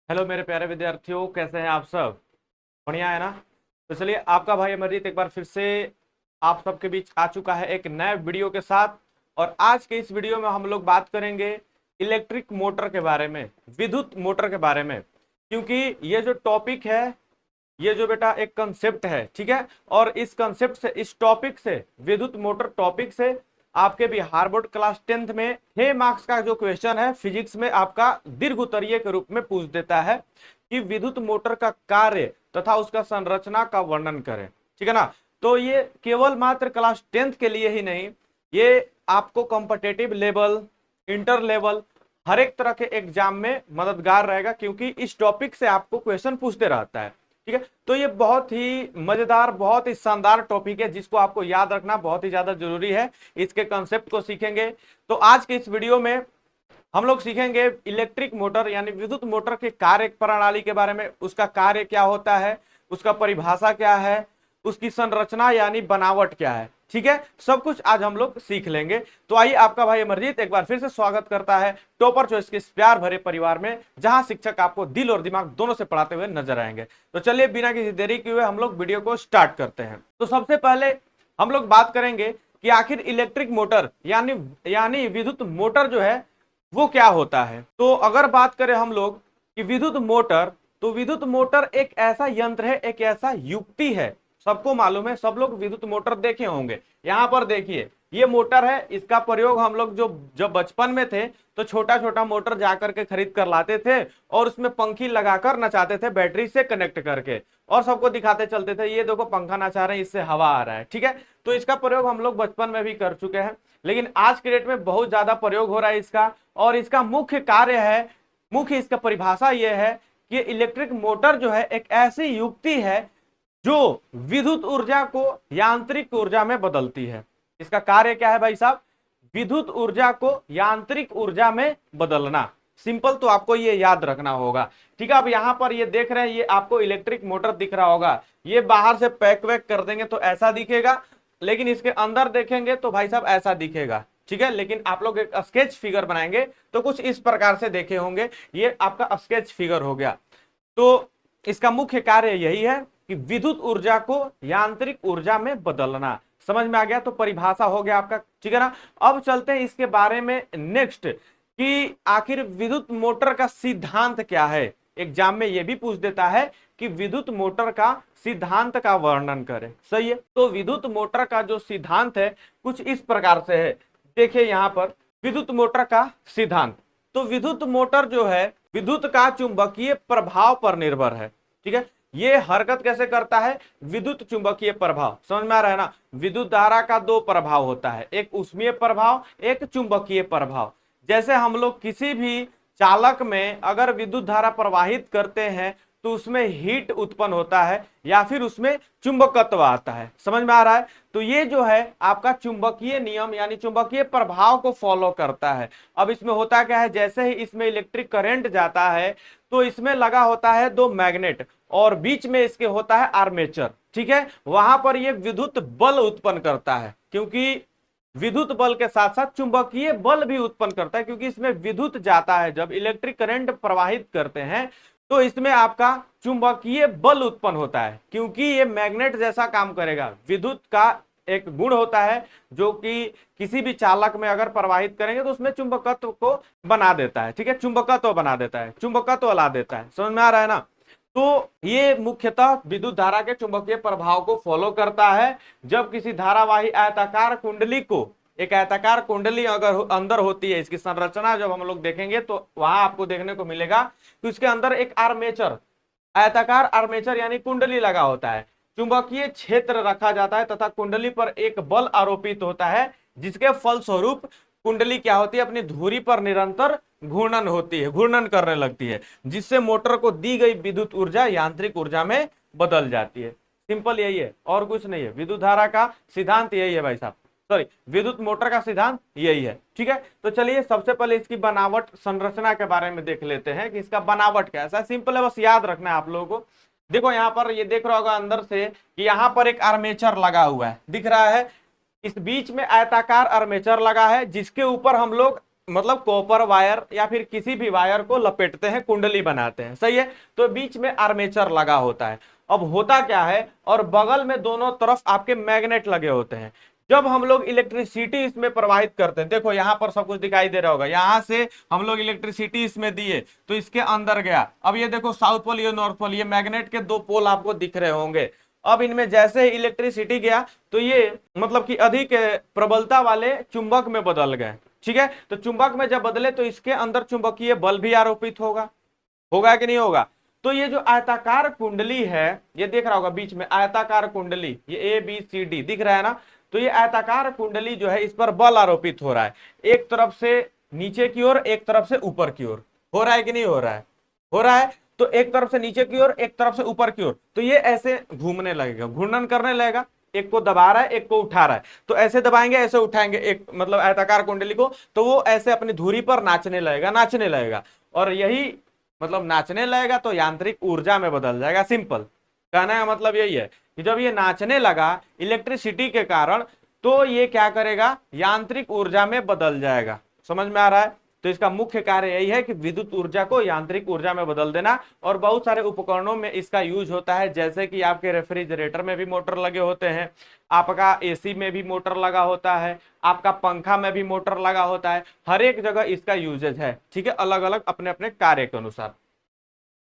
Hello मेरे प्यारे विद्यार्थियों, कैसे हैं आप सब? बढ़िया है ना? तो चलिए, आपका भाई अमरजीत एक बार फिर से आप सबके बीच आ चुका है एक नए वीडियो के साथ। और आज के इस वीडियो में हम लोग बात करेंगे इलेक्ट्रिक मोटर के बारे में, विद्युत मोटर के बारे में। क्योंकि ये जो टॉपिक है, ये जो बेटा एक कंसेप्ट है, ठीक है। और इस कंसेप्ट से, इस टॉपिक से, विद्युत मोटर टॉपिक से आपके बिहार बोर्ड क्लास 10th में 6 मार्क्स का जो क्वेश्चन है फिजिक्स में आपका दीर्घ उत्तरीय के रूप में पूछ देता है कि विद्युत मोटर का कार्य तथा उसका संरचना का वर्णन करें, ठीक है ना। तो ये केवल मात्र क्लास 10th के लिए ही नहीं, ये आपको कॉम्पिटेटिव लेवल, इंटर लेवल, हर एक तरह के एग्जाम में मददगार रहेगा, क्योंकि इस टॉपिक से आपको क्वेश्चन पूछते रहता है, ठीक है। तो ये बहुत ही मजेदार, बहुत ही शानदार टॉपिक है जिसको आपको याद रखना बहुत ही ज्यादा जरूरी है। इसके कंसेप्ट को सीखेंगे। तो आज के इस वीडियो में हम लोग सीखेंगे इलेक्ट्रिक मोटर यानी विद्युत मोटर के कार्य प्रणाली के बारे में, उसका कार्य क्या होता है, उसका परिभाषा क्या है, उसकी संरचना यानी बनावट क्या है, ठीक है। सब कुछ आज हम लोग सीख लेंगे। तो आइए, आपका भाई अमरजीत एक बार फिर से स्वागत करता है टॉपर चॉइस के इस प्यार भरे परिवार में, जहां शिक्षक आपको दिल और दिमाग दोनों से पढ़ाते हुए नजर आएंगे। तो चलिए, बिना किसी देरी किए हुए हम लोग वीडियो को स्टार्ट करते हैं। तो सबसे पहले हम लोग बात करेंगे कि आखिर इलेक्ट्रिक मोटर यानी यानी विद्युत मोटर जो है वो क्या होता है। तो अगर बात करें हम लोग कि विद्युत मोटर, तो विद्युत मोटर एक ऐसा यंत्र है, एक ऐसा युक्ति है। सबको मालूम है, सब लोग विद्युत मोटर देखे होंगे। यहां पर देखिए, ये मोटर है, इसका प्रयोग हम लोग जो जब बचपन में थे तो छोटा छोटा मोटर जाकर के खरीद कर लाते थे और उसमें पंखी लगाकर नचाते थे, बैटरी से कनेक्ट करके, और सबको दिखाते चलते थे, ये देखो पंखा नचा रहे हैं, इससे हवा आ रहा है, ठीक है। तो इसका प्रयोग हम लोग बचपन में भी कर चुके हैं, लेकिन आज के डेट में बहुत ज्यादा प्रयोग हो रहा है इसका। और इसका मुख्य कार्य है, मुख्य इसका परिभाषा यह है कि इलेक्ट्रिक मोटर जो है एक ऐसी युक्ति है जो विद्युत ऊर्जा को यांत्रिक ऊर्जा में बदलती है। इसका कार्य क्या है भाई साहब? विद्युत ऊर्जा को यांत्रिक ऊर्जा में बदलना। सिंपल, तो आपको ये याद रखना होगा, ठीक है। अब यहां पर ये देख रहे हैं, ये आपको इलेक्ट्रिक मोटर दिख रहा होगा। ये बाहर से पैक वैक कर देंगे तो ऐसा दिखेगा, लेकिन इसके अंदर देखेंगे तो भाई साहब ऐसा दिखेगा, ठीक है। लेकिन आप लोग एक स्केच फिगर बनाएंगे तो कुछ इस प्रकार से देखे होंगे। ये आपका स्केच फिगर हो गया। तो इसका मुख्य कार्य यही है कि विद्युत ऊर्जा को यांत्रिक ऊर्जा में बदलना। समझ में आ गया? तो परिभाषा हो गया आपका, ठीक है ना। अब चलते हैं इसके बारे में नेक्स्ट, कि आखिर विद्युत मोटर का सिद्धांत क्या है। एग्जाम में यह भी पूछ देता है कि विद्युत मोटर का सिद्धांत का वर्णन करें, सही है। तो विद्युत मोटर का जो सिद्धांत है कुछ इस प्रकार से है। देखिए यहां पर विद्युत मोटर का सिद्धांत, तो विद्युत मोटर जो है विद्युत का चुंबकीय प्रभाव पर निर्भर है, ठीक है। ये हरकत कैसे करता है? विद्युत चुंबकीय प्रभाव, समझ में आ रहा है ना। विद्युत धारा का दो प्रभाव होता है, एक ऊष्मीय प्रभाव, एक चुंबकीय प्रभाव। जैसे हम लोग किसी भी चालक में अगर विद्युत धारा प्रवाहित करते हैं तो उसमें हीट उत्पन्न होता है या फिर उसमें चुंबकत्व आता है, समझ में आ रहा है। तो ये जो है आपका चुंबकीय नियम यानी चुंबकीय प्रभाव को फॉलो करता है। अब इसमें होता क्या है, जैसे ही इसमें इलेक्ट्रिक करंट जाता है तो इसमें लगा होता है दो मैग्नेट और बीच में इसके होता है आर्मेचर, ठीक है। वहां पर ये विद्युत बल उत्पन्न करता है, क्योंकि विद्युत बल के साथ साथ चुंबकीय बल भी उत्पन्न करता है, क्योंकि इसमें विद्युत जाता है। जब इलेक्ट्रिक करंट प्रवाहित करते हैं तो इसमें आपका चुंबकीय बल उत्पन्न होता है, क्योंकि ये मैग्नेट जैसा काम करेगा। विद्युत का एक गुण होता है जो कि किसी भी चालक में अगर प्रवाहित करेंगे तो उसमें चुंबकत्व को बना देता है, ठीक है। चुंबकत्व बना देता है, चुंबकत्व ला देता है, समझ में आ रहा है ना। तो ये मुख्यतः विद्युत धारा के चुंबकीय प्रभाव को फॉलो करता है। जब किसी धारावाही आयताकार कुंडली को, एक आयताकार कुंडली अगर अंदर होती है, इसकी संरचना जब हम लोग देखेंगे तो वहां आपको देखने को मिलेगा कि उसके अंदर एक आर्मेचर, आयताकार आर्मेचर यानी कुंडली लगा होता है। चुंबकीय क्षेत्र रखा जाता है तथा कुंडली पर एक बल आरोपित होता है, जिसके फलस्वरूप कुंडली क्या होती है, अपनी धुरी पर निरंतर घूर्णन होती है, घूर्णन करने लगती है, जिससे मोटर को दी गई विद्युत ऊर्जा यांत्रिक ऊर्जा में बदल जाती है। सिंपल यही है, और कुछ नहीं है। विद्युत धारा का सिद्धांत यही है भाई साहब, सॉरी, विद्युत मोटर का सिद्धांत यही है, ठीक है। तो चलिए सबसे पहले इसकी बनावट संरचना के बारे में देख लेते हैं कि इसका बनावट कैसा है। सिंपल है, बस याद रखना है आप लोगों को। देखो यहाँ पर ये देख रहा होगा अंदर से कि यहाँ पर एक आर्मेचर लगा हुआ है, दिख रहा है। इस बीच में आयताकार आर्मेचर लगा है, जिसके ऊपर हम लोग मतलब कॉपर वायर या फिर किसी भी वायर को लपेटते हैं, कुंडली बनाते हैं, सही है। तो बीच में आर्मेचर लगा होता है। अब होता क्या है, और बगल में दोनों तरफ आपके मैग्नेट लगे होते हैं। जब हम लोग इलेक्ट्रिसिटी इसमें प्रवाहित करते हैं, देखो यहां पर सब कुछ दिखाई दे रहा होगा, यहां से हम लोग इलेक्ट्रिसिटी इसमें दिए तो इसके अंदर गया। अब ये देखो साउथ पोल, ये नॉर्थ पोल, ये मैग्नेट के दो पोल आपको दिख रहे होंगे। अब इनमें जैसे ही इलेक्ट्रिसिटी गया तो ये मतलब कि अधिक प्रबलता वाले चुंबक में बदल गए, ठीक है। तो चुंबक में जब बदले तो इसके अंदर चुंबकीय बल भी आरोपित होगा, होगा कि नहीं होगा। तो ये जो आयताकार कुंडली है, ये देख रहा होगा बीच में आयताकार कुंडली, ये ए बी सी डी दिख रहा है ना। तो ये आयताकार कुंडली जो है, इस पर बल आरोपित हो रहा है, एक तरफ से नीचे की ओर, एक तरफ से ऊपर की ओर। हो रहा है कि नहीं हो रहा है, हो रहा है। तो एक तरफ से नीचे की ओर, एक तरफ से ऊपर की ओर, तो ये ऐसे घूमने लगेगा, घूर्णन करने लगेगा। एक को दबा रहा है, एक को उठा रहा है, तो ऐसे दबाएंगे ऐसे उठाएंगे, एक मतलब आयताकार कुंडली को, तो वो ऐसे अपनी धुरी पर नाचने लगेगा, नाचने लगेगा। और यही मतलब नाचने लगेगा तो यांत्रिक ऊर्जा में बदल जाएगा। सिंपल कहने का मतलब यही है कि जब ये नाचने लगा इलेक्ट्रिसिटी के कारण, तो ये क्या करेगा, यांत्रिक ऊर्जा में बदल जाएगा। समझ में आ रहा है। तो इसका मुख्य कार्य यही है कि विद्युत ऊर्जा को यांत्रिक ऊर्जा में बदल देना। और बहुत सारे उपकरणों में इसका यूज होता है, जैसे कि आपके रेफ्रिजरेटर में भी मोटर लगे होते हैं, आपका एसी में भी मोटर लगा होता है, आपका पंखा में भी मोटर लगा होता है, हर एक जगह इसका यूजेज है, ठीक है, अलग अलग अपने अपने कार्य के अनुसार।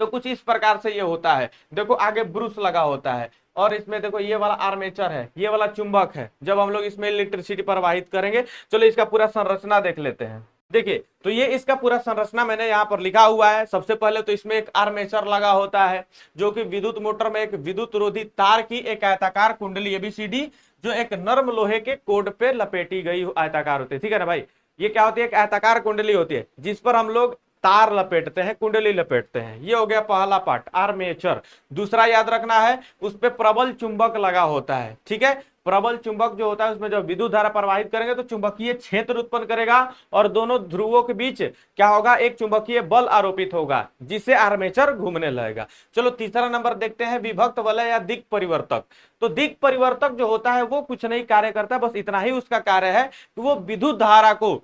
तो कुछ इस प्रकार से ये होता है। देखो आगे ब्रूस लगा होता है, और इसमें देखो ये वाला आर्मेचर है, ये वाला चुंबक है, जब हम लोग इसमें इलेक्ट्रिसिटी प्रवाहित करेंगे। चलो इसका पूरा संरचना देख लेते हैं। देखिए तो ये इसका पूरा संरचना मैंने यहाँ पर लिखा हुआ है। सबसे पहले तो इसमें एक आर्मेचर लगा होता है, जो कि विद्युत मोटर में एक विद्युत रोधी तार की एक आयताकार कुंडली एबीसीडी, जो एक नर्म लोहे के कोड पे लपेटी गई आयताकार होती है, ठीक है ना भाई। ये क्या होती है, एक आयताकार कुंडली होती है जिस पर हम लोग तार लपेटते हैं, कुंडली लपेटते हैं। ये हो गया पहला पार्ट, आर्मेचर। दूसरा याद रखना है, उस पे प्रबल चुंबक लगा होता है, ठीक है। प्रबल चुंबक जो होता है उसमें जब विद्युत धारा प्रवाहित करेंगे तो चुंबकीय क्षेत्र उत्पन्न करेगा, और दोनों ध्रुवों के बीच क्या होगा, एक चुंबकीय बल आरोपित होगा, जिससे आर्मेचर घूमने लगेगा। चलो तीसरा नंबर देखते हैं, विभक्त वलय या दिक् परिवर्तक। तो दिक् परिवर्तक जो होता है वो कुछ नहीं कार्य करता, बस इतना ही उसका कार्य है कि वो विद्युत धारा को,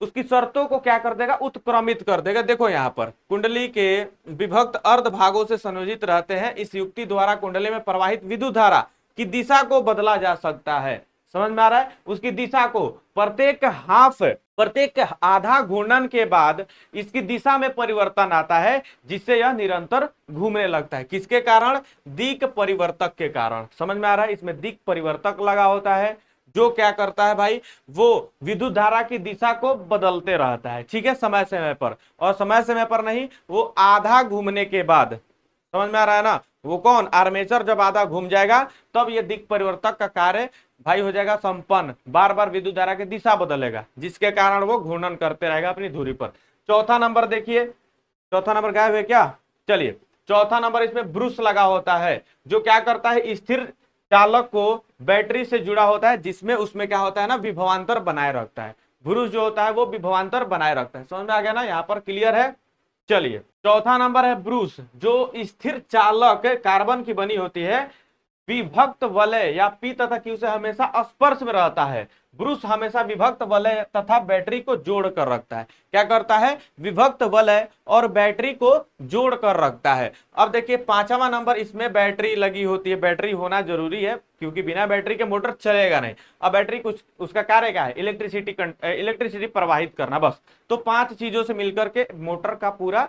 उसकी शर्तों को क्या कर देगा, उत्क्रमित कर देगा। देखो यहाँ पर कुंडली के विभक्त अर्ध भागों से संयोजित रहते हैं। इस युक्ति द्वारा कुंडली में प्रवाहित विद्युत धारा की दिशा को बदला जा सकता है। समझ में आ रहा है, उसकी दिशा को प्रत्येक आधा घूर्णन के बाद इसकी दिशा में परिवर्तन आता है, जिससे यह निरंतर घूमने लगता है। किसके कारण, दिक् परिवर्तक के कारण। समझ में आ रहा है, इसमें दिक् परिवर्तक लगा होता है, जो क्या करता है भाई, वो विद्युत धारा की दिशा को बदलते रहता है, ठीक है, समय समय पर। और समय समय पर नहीं, वो आधा घूमने के बाद, समझ में आ रहा है ना, वो कौन, आर्मेचर जब आधा घूम जाएगा तब ये दिक् परिवर्तक का कार्य भाई हो जाएगा संपन्न। बार बार विद्युत धारा की दिशा बदलेगा, जिसके कारण वो घूर्णन करते रहेगा अपनी धुरी पर। चौथा नंबर देखिए, चौथा नंबर गायब है क्या, चलिए चौथा नंबर, इसमें ब्रूस लगा होता है, जो क्या करता है, स्थिर चालक को बैटरी से जुड़ा होता है, जिसमें उसमें क्या होता है ना, विभवांतर बनाए रखता है। ब्रूस जो होता है वो विभवांतर बनाए रखता है। समझ में आ गया ना, यहाँ पर क्लियर है। चलिए चौथा नंबर है ब्रूस, जो स्थिर चालक कार्बन की बनी होती है, विभक्त वलय या पी तथा क्यू से हमेशा स्पर्श में रहता है। ब्रूस हमेशा विभक्त वलय तथा बैटरी को जोड़ कर रखता है। क्या करता है, विभक्त वलय और बैटरी को जोड़ कर रखता है। अब देखिए पांचवा नंबर, इसमें बैटरी लगी होती है। बैटरी होना जरूरी है, क्योंकि बिना बैटरी के मोटर चलेगा नहीं। अब बैटरी कुछ उसका कार्य क्या है, इलेक्ट्रिसिटी प्रवाहित करना, बस। तो 5 चीजों से मिलकर के मोटर का पूरा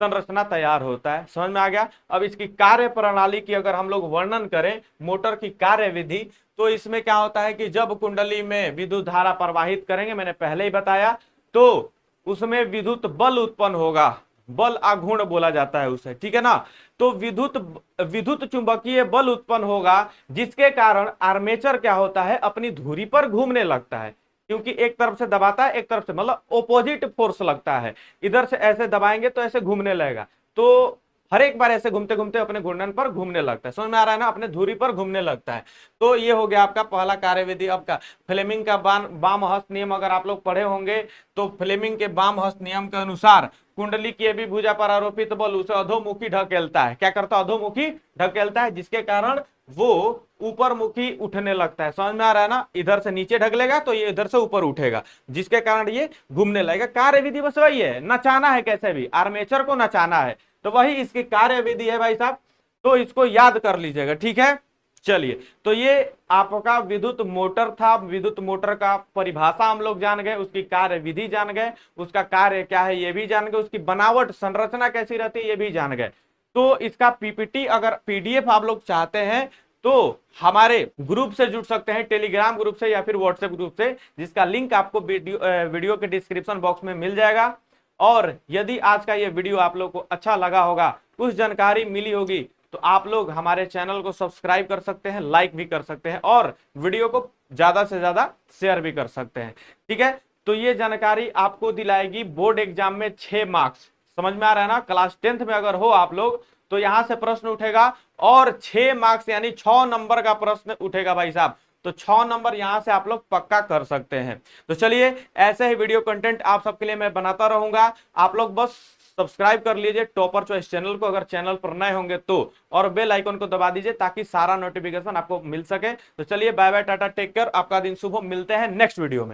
संरचना तैयार होता है। समझ में आ गया। अब इसकी कार्य प्रणाली की अगर हम लोग वर्णन करें, मोटर की कार्य विधि, तो इसमें क्या होता है कि जब कुंडली में विद्युत धारा प्रवाहित करेंगे, मैंने पहले ही बताया, तो उसमें विद्युत बल उत्पन्न होगा, बल आघूर्ण बोला जाता है उसे, ठीक है ना। तो विद्युत चुंबकीय बल उत्पन्न होगा, जिसके कारण आर्मेचर क्या होता है, अपनी धुरी पर घूमने लगता है, क्योंकि एक तरफ से दबाता है, एक तरफ से मतलब ओपोजिट फोर्स लगता है। इधर से ऐसे दबाएंगे तो ऐसे घूमने लगेगा, तो हर एक बार ऐसे घूमते घूमते अपने घूर्णन पर घूमने लगता है। समझ में आ रहा है ना, अपने धुरी पर घूमने लगता है। तो ये हो गया आपका पहला कार्यविधि। आपका फ्लेमिंग का बाम हस्त नियम अगर आप लोग पढ़े होंगे, तो फ्लेमिंग के बाम हस्त नियम के अनुसार कुंडली की भी भुजा पर आरोपित बल उसे अधोमुखी ढकेलता है। क्या करता है, अधोमुखी ढकेलता है, जिसके कारण वो ऊपर मुखी उठने लगता है। समझ में आ रहा है ना, इधर से नीचे ढकलेगा तो ये इधर से ऊपर उठेगा, जिसके कारण ये घूमने लगेगा। कार्य विधि बस वही है, नचाना है, कैसे भी आर्मेचर को नचाना है, तो वही इसकी कार्य विधि है भाई साहब। तो इसको याद कर लीजिएगा, ठीक है। चलिए, तो ये आपका विद्युत मोटर था। विद्युत मोटर का परिभाषा हम लोग जान गए, उसकी कार्य विधि जान गए, उसका कार्य क्या है ये भी जान गए, उसकी बनावट संरचना कैसी रहती है ये भी जान गए। तो इसका पीपीटी अगर पीडीएफ आप लोग चाहते हैं तो हमारे ग्रुप से जुड़ सकते हैं, टेलीग्राम ग्रुप से या फिर व्हाट्सएप ग्रुप से, जिसका लिंक आपको वीडियो के डिस्क्रिप्शन बॉक्स में मिल जाएगा। और यदि आज का ये वीडियो आप लोग को अच्छा लगा होगा, कुछ जानकारी मिली होगी, तो आप लोग हमारे चैनल को सब्सक्राइब कर सकते हैं, लाइक भी कर सकते हैं और वीडियो को ज्यादा से ज्यादा शेयर भी कर सकते हैं, ठीक है। तो ये जानकारी आपको दिलाएगी बोर्ड एग्जाम में 6 मार्क्स। समझ में आ रहा है ना, क्लास 10th में अगर हो आप लोग तो यहां से प्रश्न उठेगा और 6 मार्क्स यानी 6 नंबर का प्रश्न उठेगा भाई साहब। तो 6 नंबर यहां से आप लोग पक्का कर सकते हैं। तो चलिए, ऐसे ही वीडियो कंटेंट आप सबके लिए मैं बनाता रहूंगा। आप लोग बस सब्सक्राइब कर लीजिए टॉपर चॉइस चैनल को, अगर चैनल पर नए होंगे तो, और बेल आइकन को दबा दीजिए ताकि सारा नोटिफिकेशन आपको मिल सके। तो चलिए, bye bye, tata, take care, आपका दिन शुभ हो। मिलते हैं नेक्स्ट वीडियो में।